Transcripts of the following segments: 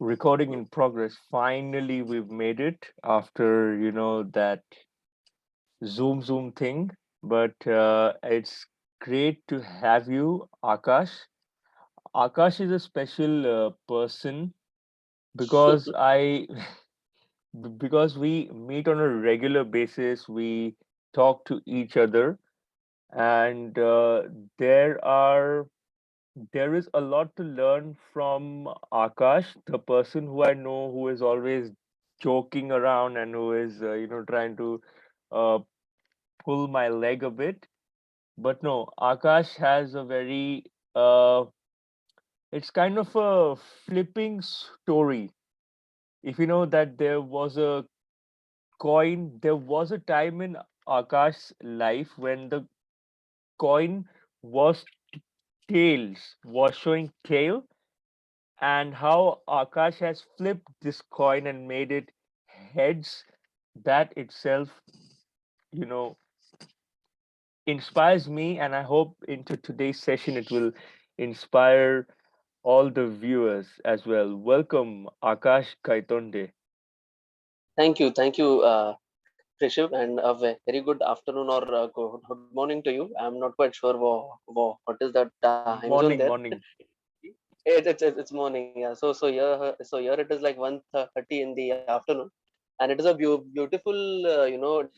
Recording in progress. Finally, we've made it after, that Zoom thing. But it's great to have you, Akash. Akash is a special person because because we meet on a regular basis, we talk to each other, and there are there is a lot to learn from Akash, the person who I know who is always joking around and who is, trying to uh, pull my leg a bit. But no, Akash has a very, it's kind of a flipping story. If you know that there was a time in Akash's life when the coin was was showing tail, and how Akash has flipped this coin and made it heads, that itself, you know, inspires me. And I hope into today's session it will inspire all the viewers as well. Welcome, Akash Gaitonde. Thank you, Rishabh, and a very good afternoon or good morning to you. I'm not quite sure what is that time zone there. Morning, morning. It's morning, yeah. So here it is like 1:30 in the afternoon, and it is a beautiful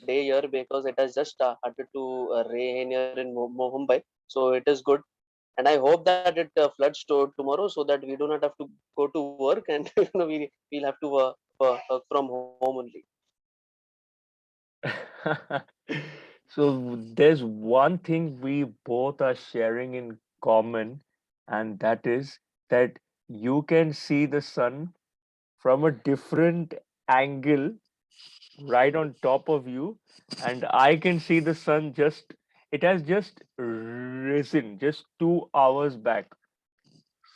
day here because it has just started to rain here in Mumbai. So it is good, and I hope that it floods tomorrow so that we do not have to go to work and we'll have to work from home only. So there's one thing we both are sharing in common, and that is that you can see the sun from a different angle right on top of you, and I can see the sun it has just risen just 2 hours back.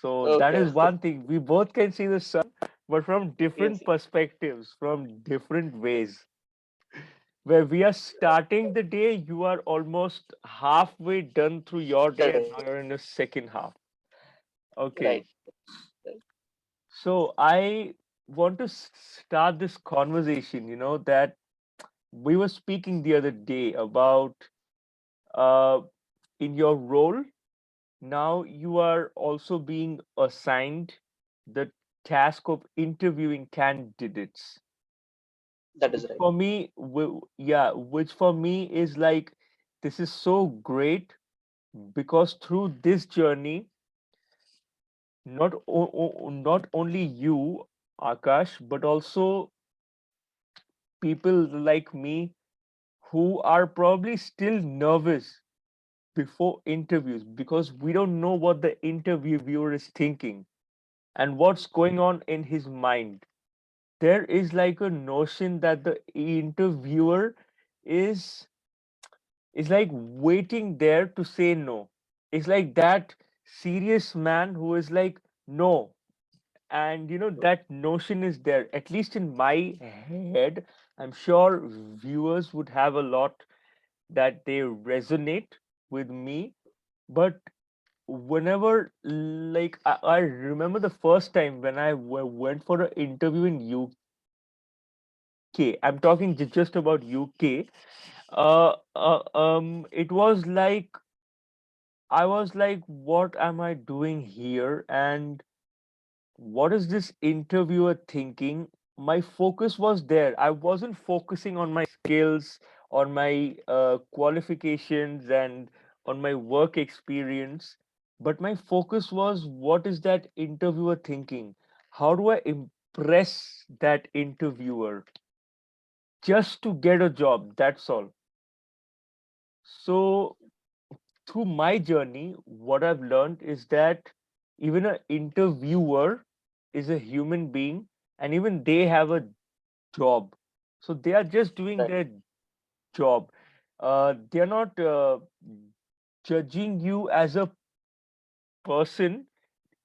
So that Okay. is one thing. We both can see the sun, but from Yes. different perspectives, from different ways. Where we are starting the day, you are almost halfway done through your day, and Correct. now you're in the second half. Right. Okay. So I want to start this conversation, that we were speaking the other day about uh, in your role, now you are also being assigned the task of interviewing candidates. That is Which right. for me, which for me is like, this is so great because through this journey, not only you, Akash, but also people like me who are probably still nervous before interviews because we don't know what the interviewer is thinking and what's going on in his mind. There is like a notion that the interviewer is is like waiting there to say no. It's like that serious man who is like no, and that notion is there, at least in my head. I'm sure viewers would have a lot that they resonate with me. But whenever, like, I remember the first time when I went for an interview in UK. I'm talking just about UK. It was like, I was like, what am I doing here, and what is this interviewer thinking? My focus was there. I wasn't focusing on my skills, on my qualifications, and on my work experience. But my focus was, what is that interviewer thinking? How do I impress that interviewer just to get a job? That's all. So, through my journey, what I've learned is that even an interviewer is a human being, and even they have a job. So they are just doing Right. their job. They're not judging you as a person.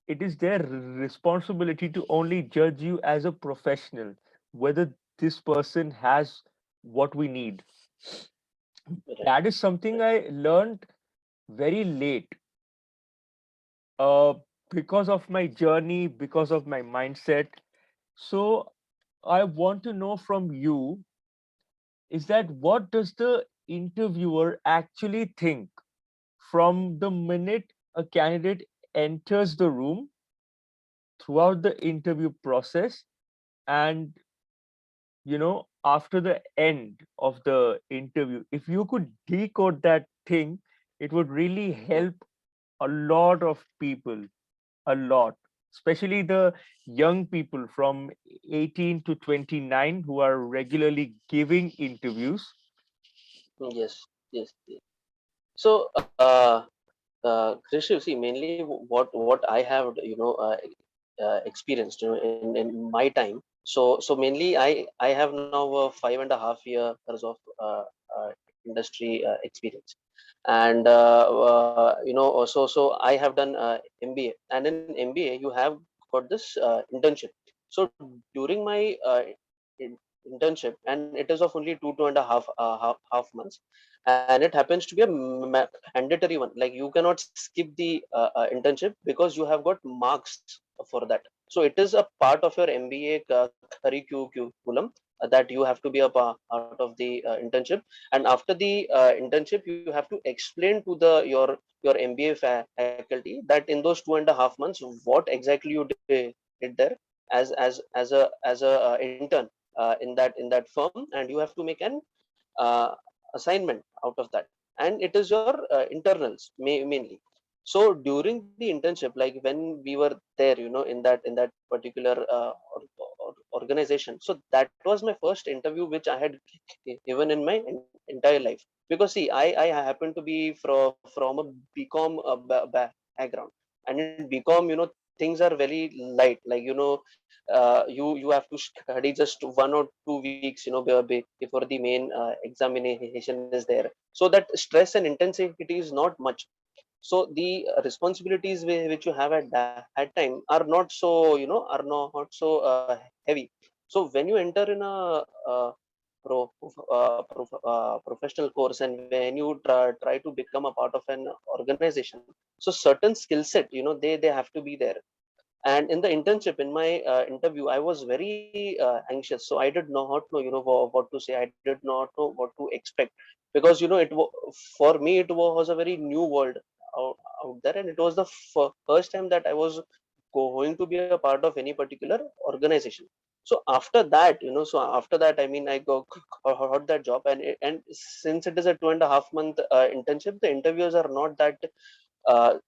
It is their responsibility to only judge you as a professional, whether this person has what we need. Right. That is something I learned very late, uh, because of my journey, because of my mindset. So I want to know from you is that what does the interviewer actually think from the minute a candidate enters the room throughout the interview process and after the end of the interview? If you could decode that thing, it would really help a lot of people, a lot, especially the young people from 18 to 29 who are regularly giving interviews. Yes, yes, yes. So, Krish, you see, mainly what I have, experienced, in my time. So mainly I have now 5.5 years of industry experience, and so I have done MBA, and in MBA you have got this internship. So during my in- internship, and it is of only 2.5 months, and it happens to be a mandatory one. Like, you cannot skip the internship because you have got marks for that. So it is a part of your MBA curriculum, that you have to be a part of the internship. And after the internship, you have to explain to the your MBA faculty that in those 2.5 months, what exactly you did there as a intern in that firm, and you have to make an uh, assignment out of that, and it is your internals mainly. So during the internship, like when we were there, in that particular organization, so that was my first interview which I had given in my entire life. Because see, I happen to be from a BCom background, and in BCom, things are very light. Like, you have to study just 1 or 2 weeks, before the main examination is there. So that stress and intensity is not much. So the responsibilities which you have at that time are not so, heavy. So when you enter in a professional course, and when you try to become a part of an organization, so certain skill set, they have to be there. And in the internship, in my interview, I was very anxious, so I did not know, what to say. I did not know what to expect, because for me it was a very new world out there, and it was the first time that I was going to be a part of any particular organization. So after that, I mean, I got that job, and since it is a 2.5 month internship, the interviews are not that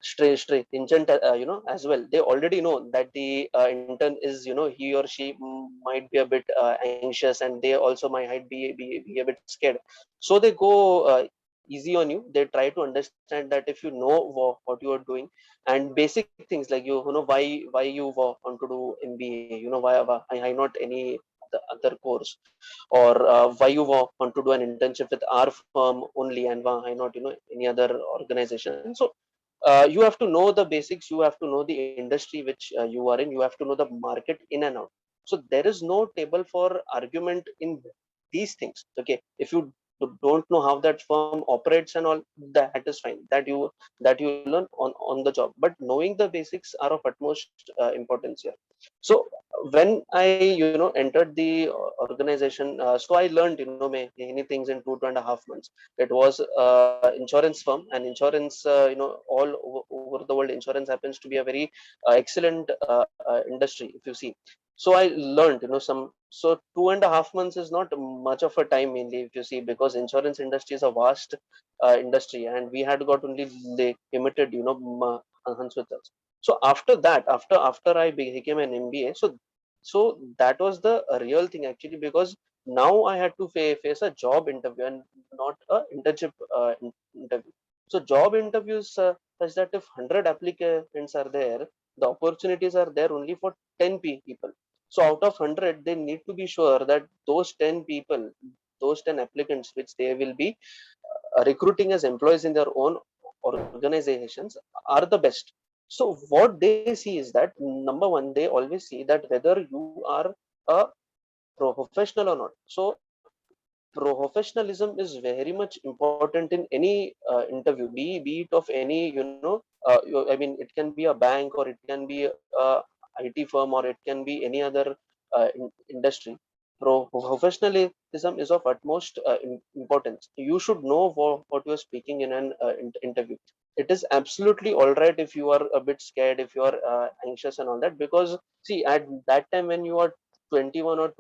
stringent, as well. They already know that the intern is, he or she might be a bit anxious, and they also might be a bit scared. So they go easy on you. They try to understand that if you know what you are doing, and basic things like, why you want to do MBA, why not any other course, or why you want to do an internship with our firm only, and why not, any other organization. So you have to know the basics. You have to know the industry which you are in. You have to know the market in and out. So there is no table for argument in these things. Okay, if you don't know how that firm operates and all, that is fine. That you learn on the job, but knowing the basics are of utmost importance here. So when I, entered the organization, so I learned, many things in 2.5 months. It was insurance firm, and insurance, all over the world, insurance happens to be a very excellent industry, if you see. So I learned, some. So 2.5 months is not much of a time, mainly, if you see, because insurance industry is a vast industry, and we had got only limited, hands with us. So after that, after I became an MBA, so that was the real thing, actually, because now I had to face a job interview, and not a internship interview. So job interviews, such that if 100 applicants are there, the opportunities are there only for 10 people. So out of 100, they need to be sure that those 10 people, those 10 applicants, which they will be recruiting as employees in their own organizations, are the best. So what they see is that, number one, they always see that whether you are a professional or not. So professionalism is very much important in any interview, be it of any, I mean, it can be a bank, or it can be a IT firm, or it can be any other industry, professionalism is of utmost importance. You should know what you are speaking in an interview. It is absolutely all right if you are a bit scared, if you are anxious and all that, because see, at that time when you are 21 or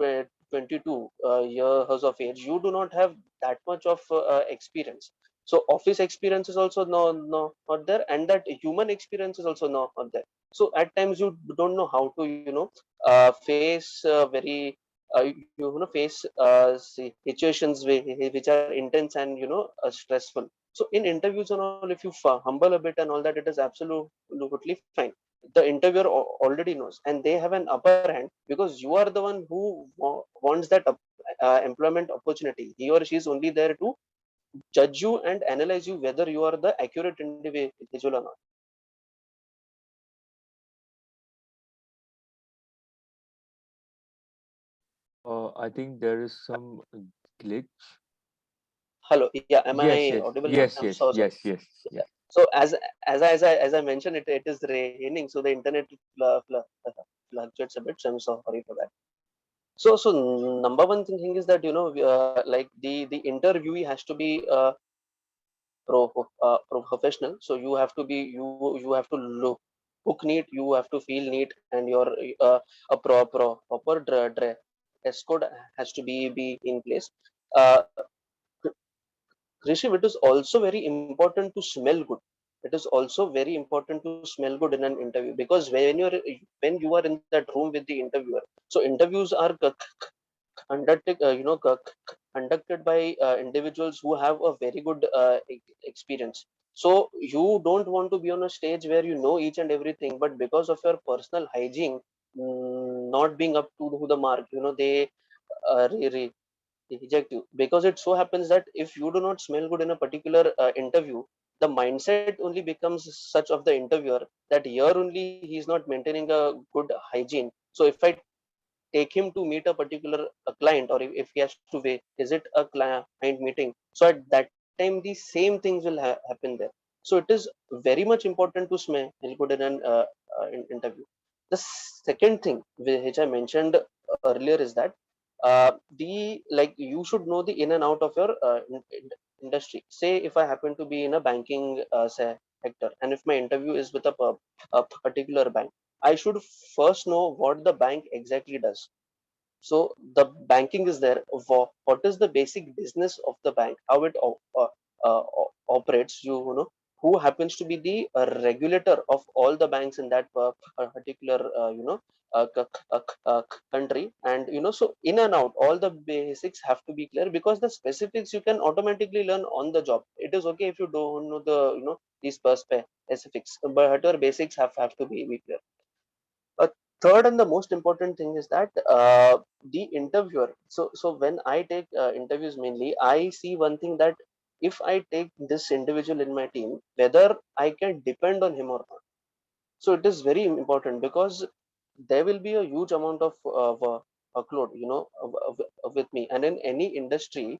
22 years of age, you do not have that much of experience. So office experience is also not there, and that human experience is also not there. So at times you don't know how to face very face situations which are intense and stressful. So in interviews and all, if you humble a bit and all that, it is absolutely fine. The interviewer already knows, and they have an upper hand because you are the one who wants that employment opportunity. He or she is only there to judge you and analyze you whether you are the accurate individual or not. I think there is some glitch. Hello, yeah, am I Yes, yes, audible now? yes, I'm yes, so sorry. yes, yes, Yeah. yes. So as I mentioned, it is raining, so the internet fluctuates a bit. So I'm sorry for that. So number one thing is that like the interviewee has to be professional. So you have to be you have to look neat. You have to feel neat, and your a proper dress code has to be in place. Rishiv, it is also very important to smell good. It is also very important to smell good in an interview, because when you are in that room with the interviewer, so interviews are conducted conducted by individuals who have a very good experience. So you don't want to be on a stage where you know each and everything, but because of your personal hygiene not being up to the mark, they reject you, because it so happens that if you do not smell good in a particular interview, the mindset only becomes such of the interviewer that here only he is not maintaining a good hygiene. So if I take him to meet a particular client, or if he has to visit a client meeting, so at that time the same things will happen there. So it is very much important to smell good in an interview. The second thing which I mentioned earlier is that the like you should know the in and out of your industry. Say if I happen to be in a banking sector, and if my interview is with a particular bank, I should first know what the bank exactly does. So the banking is there. What is the basic business of the bank? How it operates? You know who happens to be the regulator of all the banks in that particular country, and so in and out, all the basics have to be clear, because the specifics you can automatically learn on the job. It is okay if you don't know the these specifics, but your basics have to be clear. A third and the most important thing is that the interviewer. So when I take interviews, mainly I see one thing, that if I take this individual in my team, whether I can depend on him or not. So it is very important, because there will be a huge amount of workload with me, and in any industry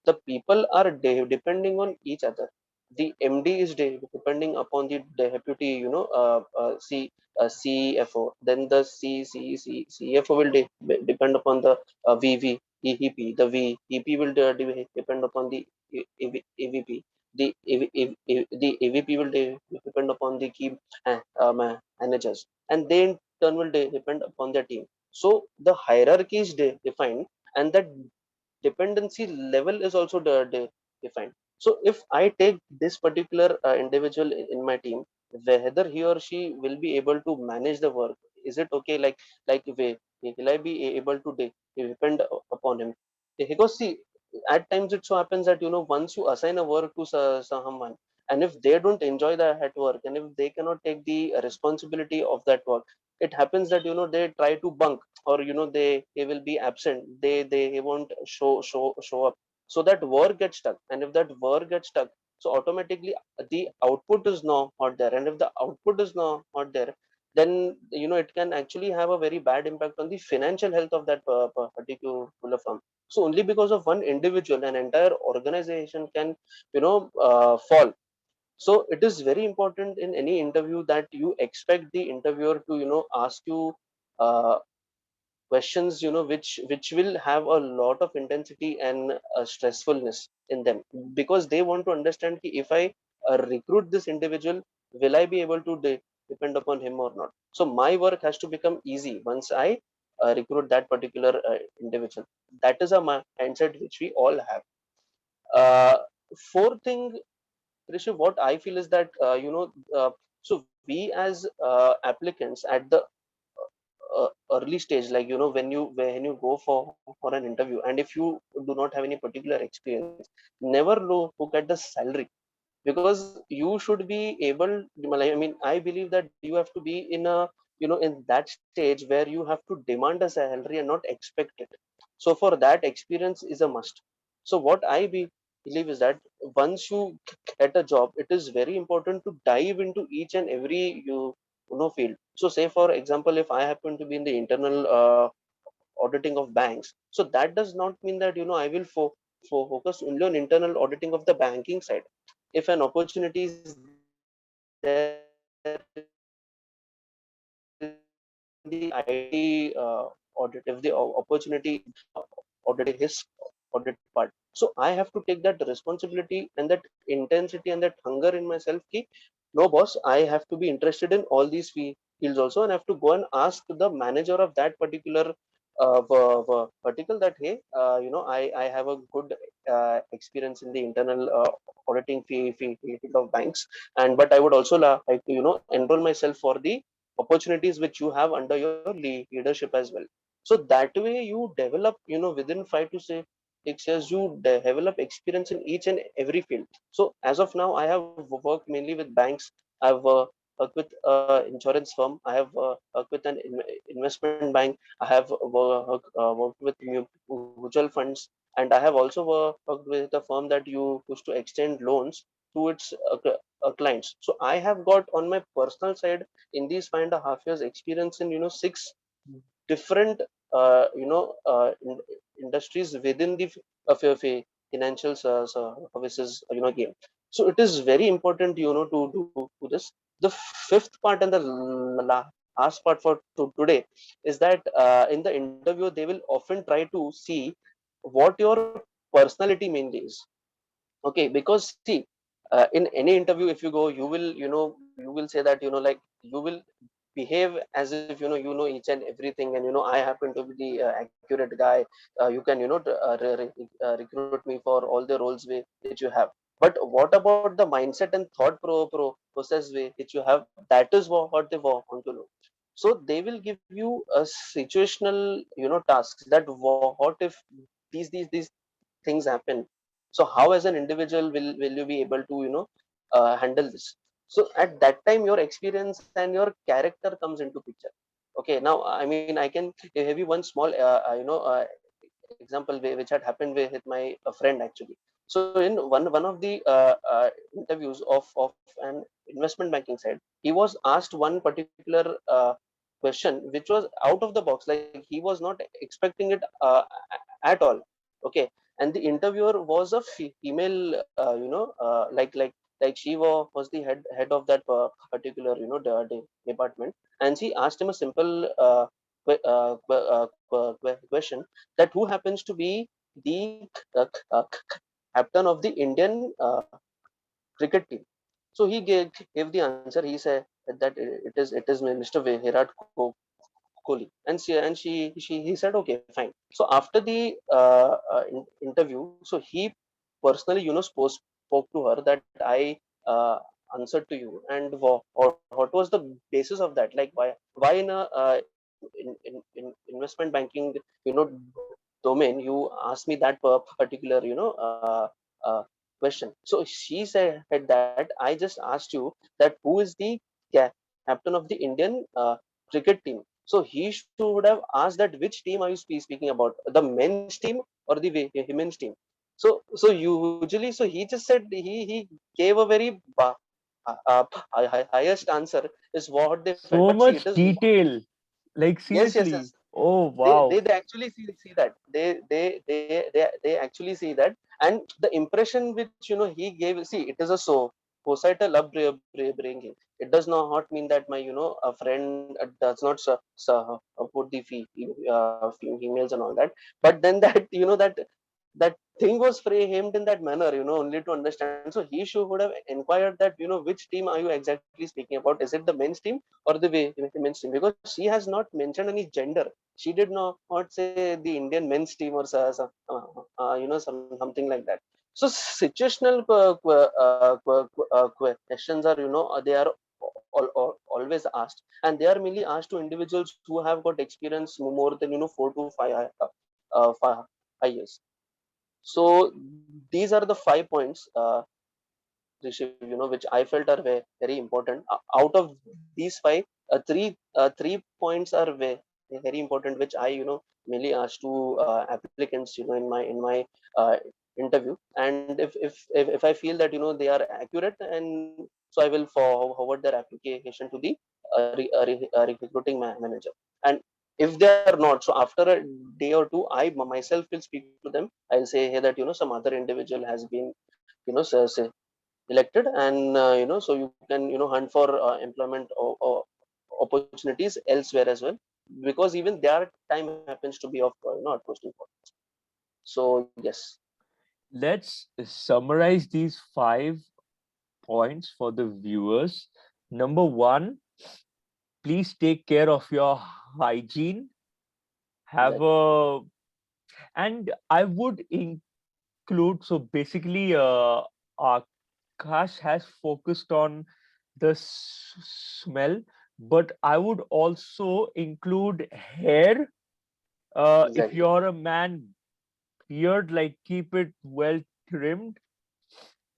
the people are depending on each other. The MD is depending upon the deputy, CFO. Then the CFO will depend upon the VP. The VP will depend upon the AVP. The AVP will depend upon the key managers, and they in turn will depend upon their team. So the hierarchy is defined, and that dependency level is also defined. So if I take this particular individual in my team, whether he or she will be able to manage the work, is it okay, will I be able to depend upon him? Because see, at times it so happens that once you assign a work to someone, and if they don't enjoy that work, and if they cannot take the responsibility of that work, it happens that they try to bunk, or they will be absent. They won't show up, so that work gets stuck. And if that work gets stuck, so automatically the output is not there. And if the output is not there, then it can actually have a very bad impact on the financial health of that particular firm. So only because of one individual, an entire organization can fall. So it is very important in any interview that you expect the interviewer to ask you uh, questions, which will have a lot of intensity and stressfulness in them, because they want to understand ki if I recruit this individual, will I be able to depend upon him or not. So my work has to become easy once I recruit that particular individual. That is a mindset which we all have. uh, Fourth thing, Rishi, what I feel is that so we as applicants at the early stage, like when you go for an interview, and if you do not have any particular experience, never look at the salary, because you should be able, I mean, I believe that you have to be in that stage where you have to demand a salary and not expect it. So for that, experience is a must. So what I believe is that once you get a job, it is very important to dive into each and every field. So say for example, if I happen to be in the internal auditing of banks, so that does not mean that I will focus only on internal auditing of the banking side. If an opportunity is there in the IT audit, if the opportunity is auditing his audit part, so I have to take that responsibility and that intensity and that hunger in myself ki, no boss, I have to be interested in all these fields also, and I have to go and ask the manager of that particular vertical that hey, I have a good experience in the internal auditing field of banks, and but I would also like to enroll myself for the opportunities which you have under your leadership as well. So that way you develop, within 5 to 6 years, you develop experience in each and every field. So as of now, I have worked mainly with banks. I've worked with insurance firm. I have worked with an investment bank. I have worked with mutual funds, and I have also worked with a firm that you used to extend loans to its clients. So I have got on my personal side in these 5.5 years experience in six different industries within the financial services game. So it is very important to this. The fifth part and the last part for today is that in the interview they will often try to see what your personality mainly is. Okay, because see, in any interview if you go, you will say that like you will behave as if you know each and everything, and I happen to be the accurate guy. You can recruit me for all the roles which you have. But what about the mindset and thought process way which you have? That is what they want to know. So they will give you a situational tasks, that what if these things happen. So how as an individual will you be able to handle this? So at that time your experience and your character comes into picture. Okay, now I mean, I can give you one small example which had happened with my friend actually. So in one of the interviews of an investment banking side, he was asked one particular question which was out of the box, like he was not expecting it at all. Okay, and the interviewer was a female, like she was the head of that particular department. And she asked him a simple question, that who happens to be the captain of the Indian cricket team. So he gave the answer. He said that it is Mr. Virat Kohli, and he said okay, fine. So after the interview, so he personally spoke to her that I answered to you, and what was the basis of that? Like why in a in investment banking domain you asked me that particular uh, question. So she said that I just asked you that who is the captain of the Indian cricket team. So he should have asked that which team are you speaking about, the men's team or the women's team. So usually, so he just said he gave a very highest answer is what they felt. But So see, it much is detail. Like yes. seriously. Oh They wow. actually see that they actually see that. And the impression which he gave, see, it is a show. societal upbringing. It does not mean that my a friend does not put the females and all that. But then that that thing was framed in that manner, only to understand. So he should would have inquired that, which team are you exactly speaking about? Is it the men's team or the women's team? Because she has not mentioned any gender. She did not say the Indian men's team or something like that. So situational questions are, they are always asked, and they are mainly asked to individuals who have got experience more than 4 to 5 5 years. So these are the 5 points, Rishiv, which I felt are very important. Out of these five, three points are very important, which I mainly asked to applicants, in my uh, interview. And if I feel that they are accurate, and so I will forward their application to the recruiting manager. And if they are not, so after a day or two, I myself will speak to them. I'll say, hey, that some other individual has been elected, and so you can hunt for employment or opportunities elsewhere as well, because even their time happens to be of utmost importance. So yes. Let's summarize these 5 points for the viewers. Number one, please take care of your hygiene. Have Exactly. a, and I would include, so basically, Akash has focused on the smell, but I would also include hair. If Exactly. you're a man, beard, like keep it well trimmed.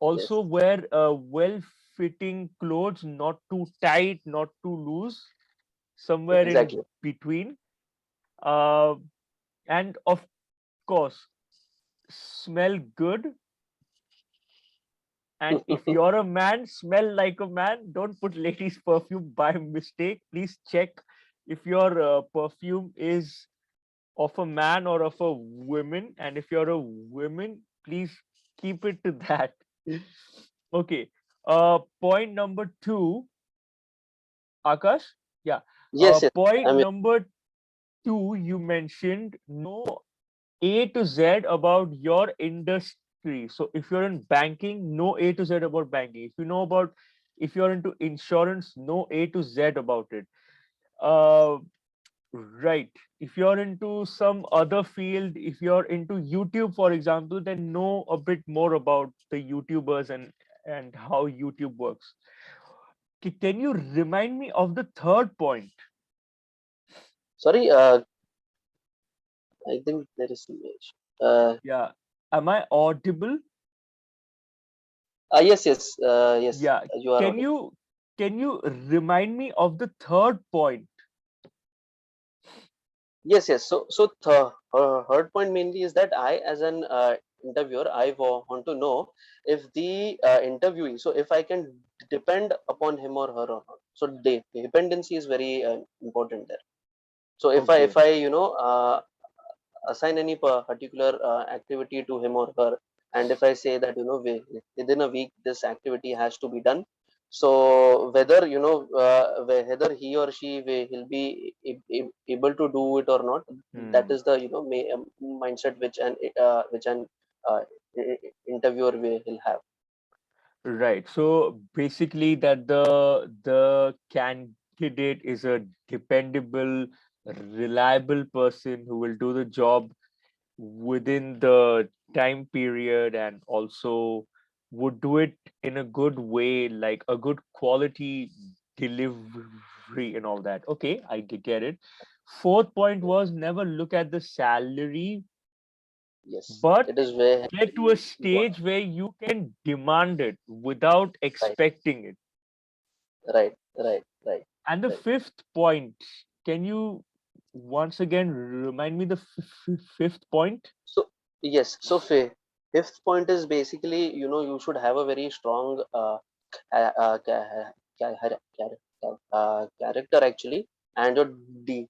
Also, Yes. wear well fitting clothes, not too tight, not too loose, somewhere Exactly. in between. Uh, and of course, smell good. And if you're a man, smell like a man. Don't put ladies' perfume by mistake. Please check if your perfume is of a man or of a woman. And if you're a woman, please keep it to that. Okay. Point number two, Akash. Yeah. Yes, yes. Point I mean, number two, you mentioned no A to Z about your industry. So if you're in banking, know A to Z about banking. If you know about, if you're into insurance, know A to Z about it. Uh, right. If you're into some other field, if you're into YouTube, for example, then know a bit more about the YouTubers and how YouTube works. Can you remind me of the third point? sorry. I think there is some issue. Yeah. Am I audible? Yes, yes, yes. Yeah. You are Can audible. you can you remind me of the third point? Yes, yes. So third point mainly is that I, as an interviewer, I want to know if the interviewee, so if I can depend upon him or her or not. So dependency is very important there. So if Okay. I assign any particular activity to him or her, and if I say that within a week this activity has to be done, so whether whether he or she will be able to do it or not, that Hmm. is the mindset which an uh, interviewer will have. Right. So basically, that the candidate is a dependable, reliable person who will do the job within the time period, and also would do it in a good way, like a good quality delivery and all that. Okay, I get it. Fourth point was never look at the salary, Yes, but it is very get to a important. stage where you can demand it without Right, expecting it. right, right, right, And the right. fifth point, can you once again remind me the fifth point? So yes, so fifth point is basically, you should have a very strong uh, uh, ca- character actually, and your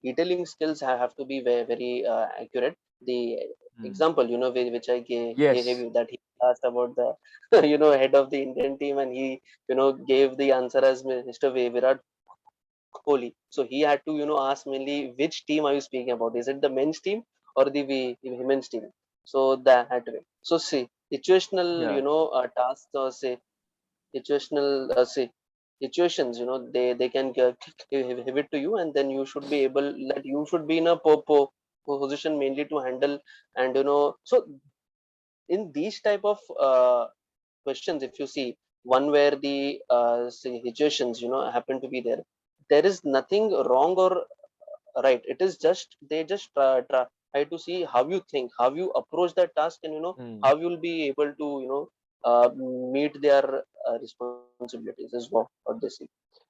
detailing skills have to be very very accurate. The Hmm. example which I gave Yes. you, that asked about the head of the Indian team, and he gave the answer as Mr. Virat Kohli. So he had to ask mainly which team are you speaking about? Is it the men's team or the women's team? So that way. So see situational Yeah. tasks, or say situational say situations, they can give it to you, and then you should be able, that you should be in a position mainly to handle. And so in these type of questions, if you see one where the say situations happen to be there, there is nothing wrong or right. It is just, they just try to see how you think, how you approach that task, and Hmm. how you'll be able to meet their responsibilities, is what they see.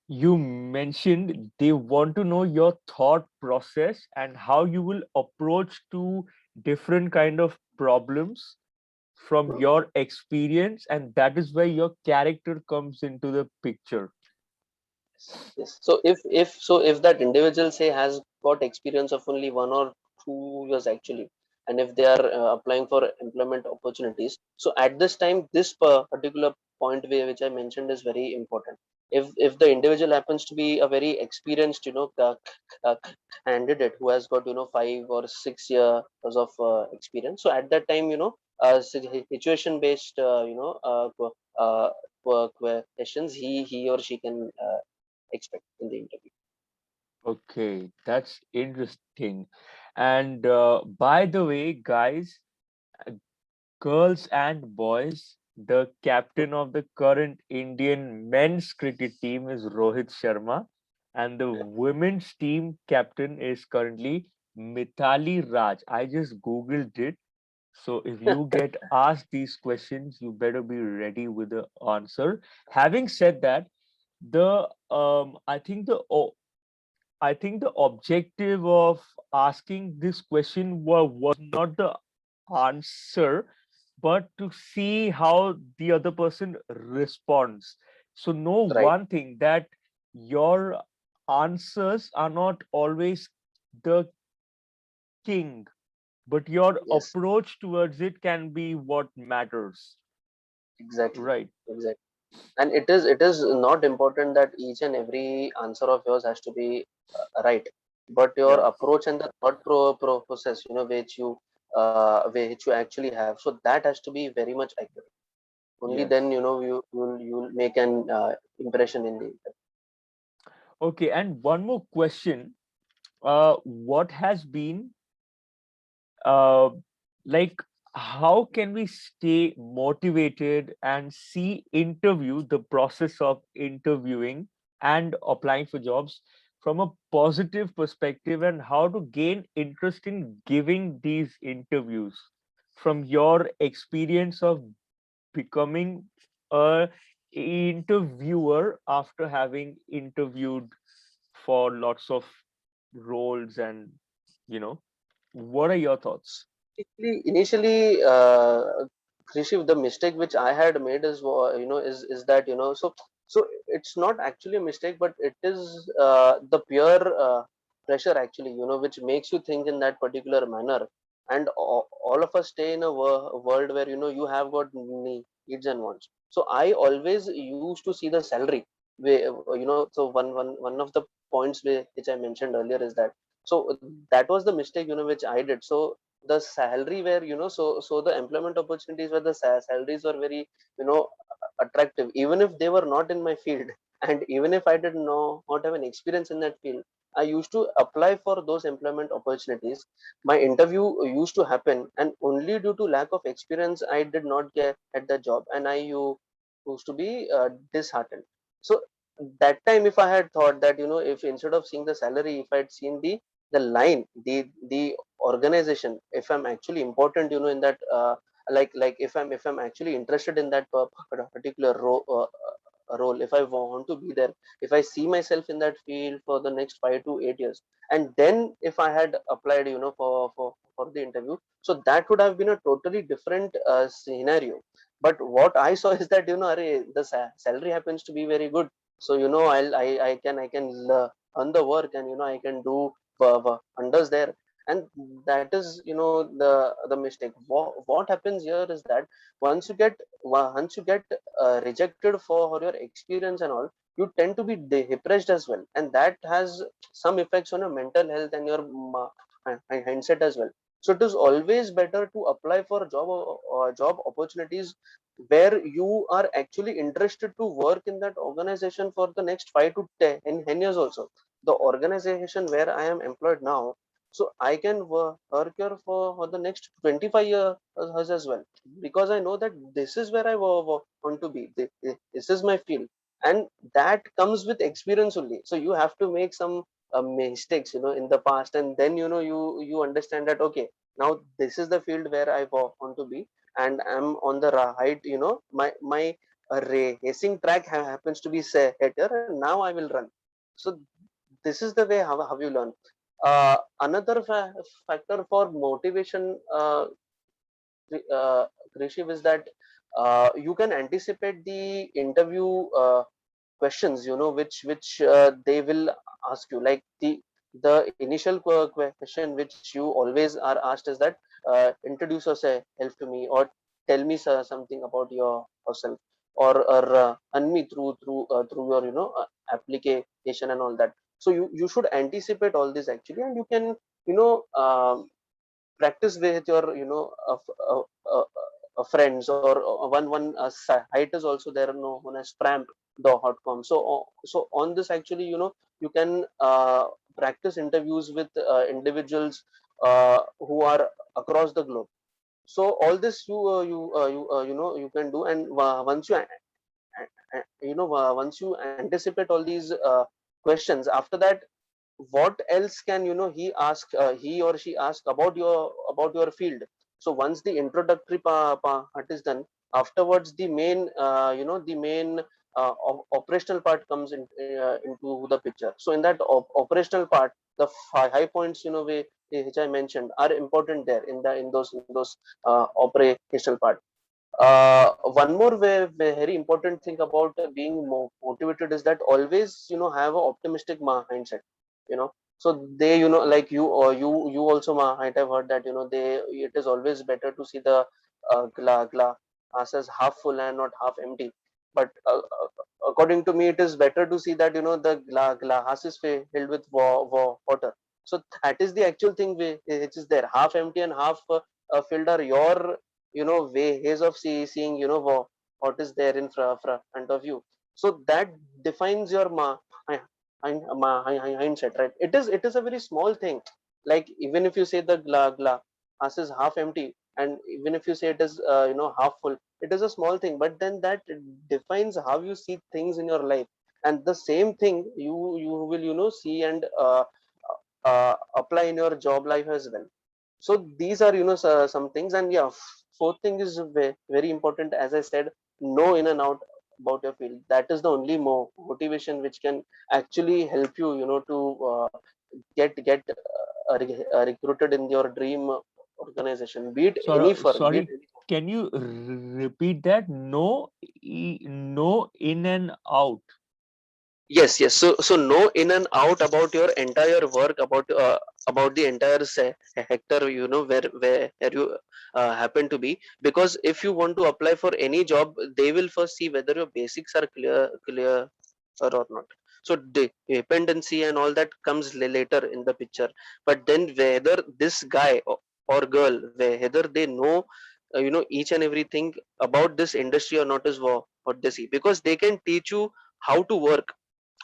You mentioned they want to know your thought process and how you will approach to different kind of problems from your experience, and that is where your character comes into the picture. Yes. So if that individual say has got experience of only 1 or 2 years actually, and if they are applying for employment opportunities, so at this time this particular point which I mentioned is very important. If the individual happens to be a very experienced uh, candidate who has got 5 or 6 years of experience, so at that time situation based questions he or she can expect in the interview. Okay, that's interesting. And by the way, guys, girls and boys, the captain of the current Indian men's cricket team is Rohit Sharma, and the women's team captain is currently Mithali Raj. I just googled it. So if you get asked these questions, you better be ready with the answer. Having said that, the I think the objective of asking this question was not the answer, but to see how the other person responds. So know Right, one thing, that your answers are not always the king, but your yes, approach towards it can be what matters. exactly, Right. exactly. And it is not important that each and every answer of yours has to be right, but your Yeah. approach and the thought process, which you actually have, so that has to be very much accurate. Only Yes. then you'll make an impression in the. Okay. And one more question. What has been uh, like how can we stay motivated and see interview the process of interviewing and applying for jobs from a positive perspective, and how to gain interest in giving these interviews from your experience of becoming a interviewer after having interviewed for lots of roles, and you know what are your thoughts? Initially, Krishi, the mistake which I had made is, is that, so it's not actually a mistake, but it is the pure pressure actually, which makes you think in that particular manner. And all of us stay in a world where, you have got needs and wants. So I always used to see the salary. So one of the points which I mentioned earlier is that, so that was the mistake, which I did. So the salary where, so the employment opportunities where the salaries were very attractive, even if they were not in my field, and even if I did not have an experience in that field, I used to apply for those employment opportunities. My interview used to happen, and only due to lack of experience I did not get at the job, and used to be disheartened. So that time, if I had thought that, if instead of seeing the salary, if I had seen the line, the organization, if I'm actually important, in that like if I'm actually interested in that particular role, if I want to be there, if I see myself in that field for the next 5 to 8 years, and then if I had applied, for the interview, so that would have been a totally different scenario. But what I saw is that, the salary happens to be very good, so I can earn the work, and I can do wonders there. And that is, the mistake. What happens here is that once you get rejected for your experience and all, you tend to be depressed as well, and that has some effects on your mental health and your mindset as well. So it is always better to apply for job opportunities where you are actually interested to work in that organization for the next 5 to 10 years also. The organization where I am employed now, so I can work here for the next 25 years as well, because I know that this is where I want to be. This is my field, and that comes with experience only. So you have to make some mistakes, in the past, and then you understand that, okay, now this is the field where I want to be, and I'm on the right. My racing track happens to be set here, and now I will run. So this is the way how you learn. Another factor for motivation, Krishiv, is that you can anticipate the interview questions, which they will ask you. Like the initial question which you always are asked is that, introduce yourself to me, or tell me something about yourself, or unme through your application and all that. So you should anticipate all this actually, and you can you know um, practice with your friends, or one site is also there, known as Tramp.com. So on this actually, you can practice interviews with individuals who are across the globe. So all this you can do, and once you anticipate all these questions, after that, what else can he or she ask about your field. So once the introductory part is done, afterwards the main operational part comes into the picture. So in that operational part, the high points, which I mentioned, are important there in those operational part. One more very important thing about being motivated is that always have an optimistic mindset. So they, like you, or you also might have heard that, it is always better to see the glass as half full and not half empty. But according to me, it is better to see that, the glass is filled with water. So that is the actual thing which is there. Half empty and half filled are your ways of seeing, what is there in front of you. So that defines your mindset, right? It is a very small thing. Like, even if you say the glass is half empty, and even if you say it is half full, it is a small thing, but then that defines how you see things in your life. And the same thing you will see and apply in your job life as well. So these are some things. And yeah, fourth thing is very important, as I said, know in and out about your field. That is the only motivation which can actually help you, to get recruited in your dream organization, be it any firm, be it Sorry, can you repeat that? No, no in and out. Yes. So know in and out about your entire work, about the entire hectare, where you happen to be. Because if you want to apply for any job, they will first see whether your basics are clear or not. So dependency and all that comes later in the picture. But then whether this guy or girl, whether they know each and everything about this industry or not, is what they see. Because they can teach you how to work.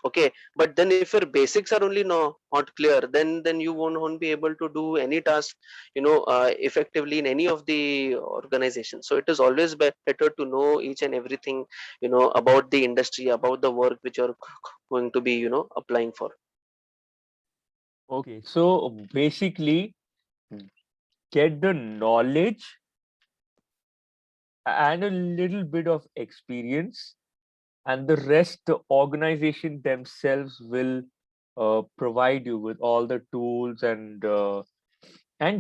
Okay, but then if your basics are only not clear, then you won't be able to do any task effectively in any of the organizations. So it is always better to know each and everything about the industry, about the work which you're going to be applying for. Okay, so basically, get the knowledge and a little bit of experience, and the rest the organization themselves will provide you with all the tools, and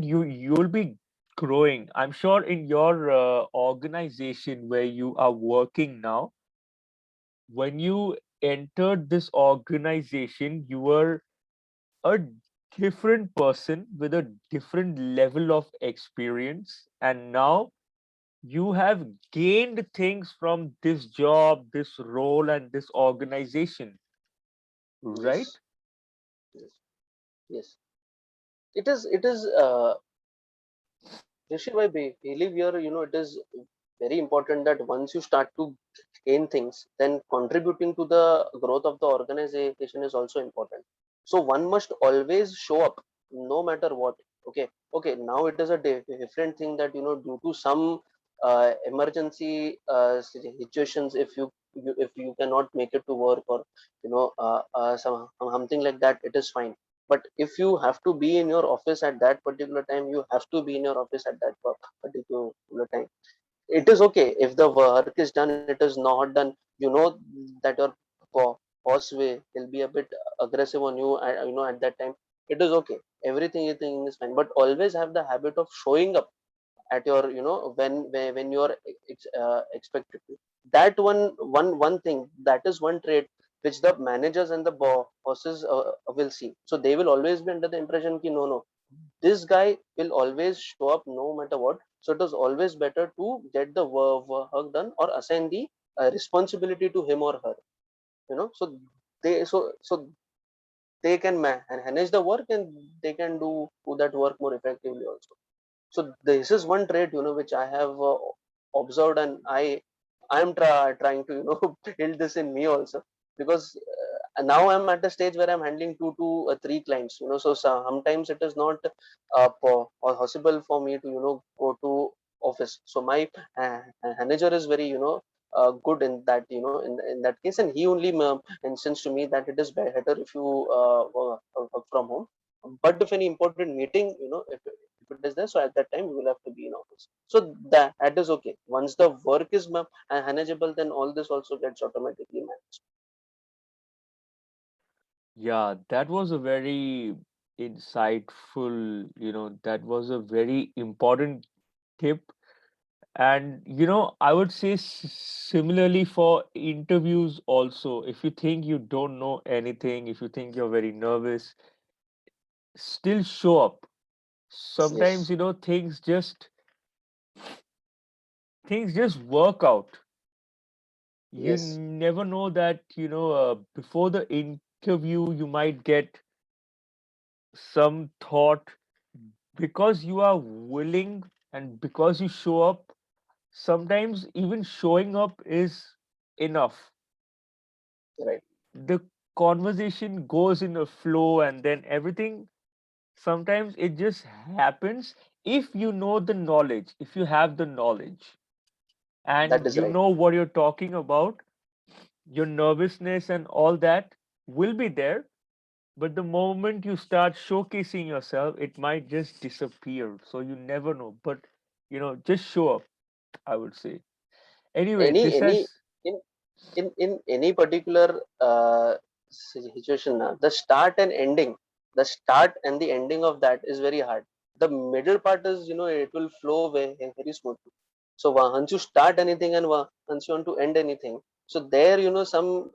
you'll be growing. I'm sure in your organization where you are working now, when you entered this organization, you were a different person with a different level of experience, and now you have gained things from this job, this role, and this organization, right? Yes. Yes. Yes. It is Rishi, I believe here, it is very important that once you start to gain things, then contributing to the growth of the organization is also important. So one must always show up, no matter what. Okay, okay. Now it is a different thing that due to some emergency situations, if you cannot make it to work, or something like that, it is fine. But if you have to be in your office at that particular time, you have to be in your office at that particular time. It is okay if the work is done, it is not done, that your boss will be a bit aggressive on you, at that time. It is okay, everything is fine, but always have the habit of showing up at your, when you are expected to. That one thing, that is one trait which the managers and the bosses will see. So they will always be under the impression ki no, this guy will always show up no matter what. So it is always better to get the work done, or assign the responsibility to him or her, so they can manage the work, and they can do that work more effectively also. So this is one trait, which I have observed, and I am trying to build this in me also, because now I'm at a stage where I'm handling 2 to 3 clients, so sometimes it is not possible for me to go to office. So my manager is very good in that, in that case, and he only mentions to me that it is better if you work from home. But if any important meeting, if it is there, so at that time you will have to be in office. So that is okay. Once the work is manageable, then all this also gets automatically managed. Yeah, that was a very insightful, that was a very important tip. And, I would say similarly for interviews also, if you think you don't know anything, if you think you're very nervous, still show up. Sometimes, Yes, things just work out. You yes, never know that, before the interview, you might get some thought because you are willing and because you show up. Sometimes even showing up is enough. right. The conversation goes in a flow, and then everything, sometimes it just happens if you know the knowledge, if you have the knowledge and That is you right. know what you're talking about. Your nervousness and all that will be there, but the moment you start showcasing yourself, it might just disappear. So you never know. But just show up, I would say. Anyway, Any this any has in any particular situation, the start and ending, the start and the ending of that is very hard. The middle part is, it will flow very smoothly. So once you start anything, and once you want to end anything, so there, some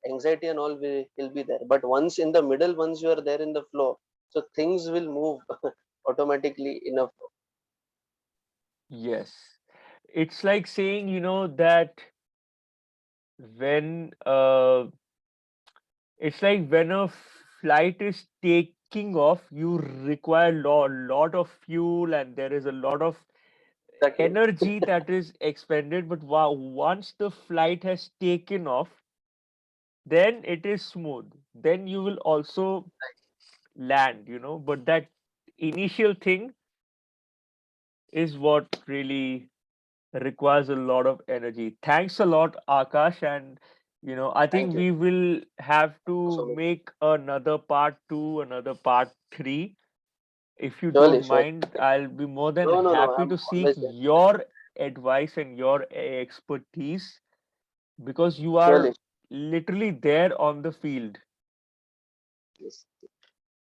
anxiety and all will be there. But once in the middle, once you are there in the flow, so things will move automatically enough. yes. It's like saying, that when it's like when a flight is taking off, you require lot of fuel, and there is a lot of Exactly. energy that is expended. But wow, once the flight has taken off, then it is smooth. Then you will also land, but that initial thing is what really requires a lot of energy. Thanks a lot, Akash. And I Thank think you. we will have Thank you to so much. make another part two, another part three. If you don't Surely, surely. mind, I'll be more than No, no, no. happy I'm to seek always there. your advice and your expertise, because you Surely. are literally there on the field. Yes.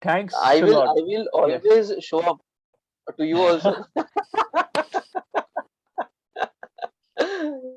Thanks I a will lot. I will Yes. always show up to you also.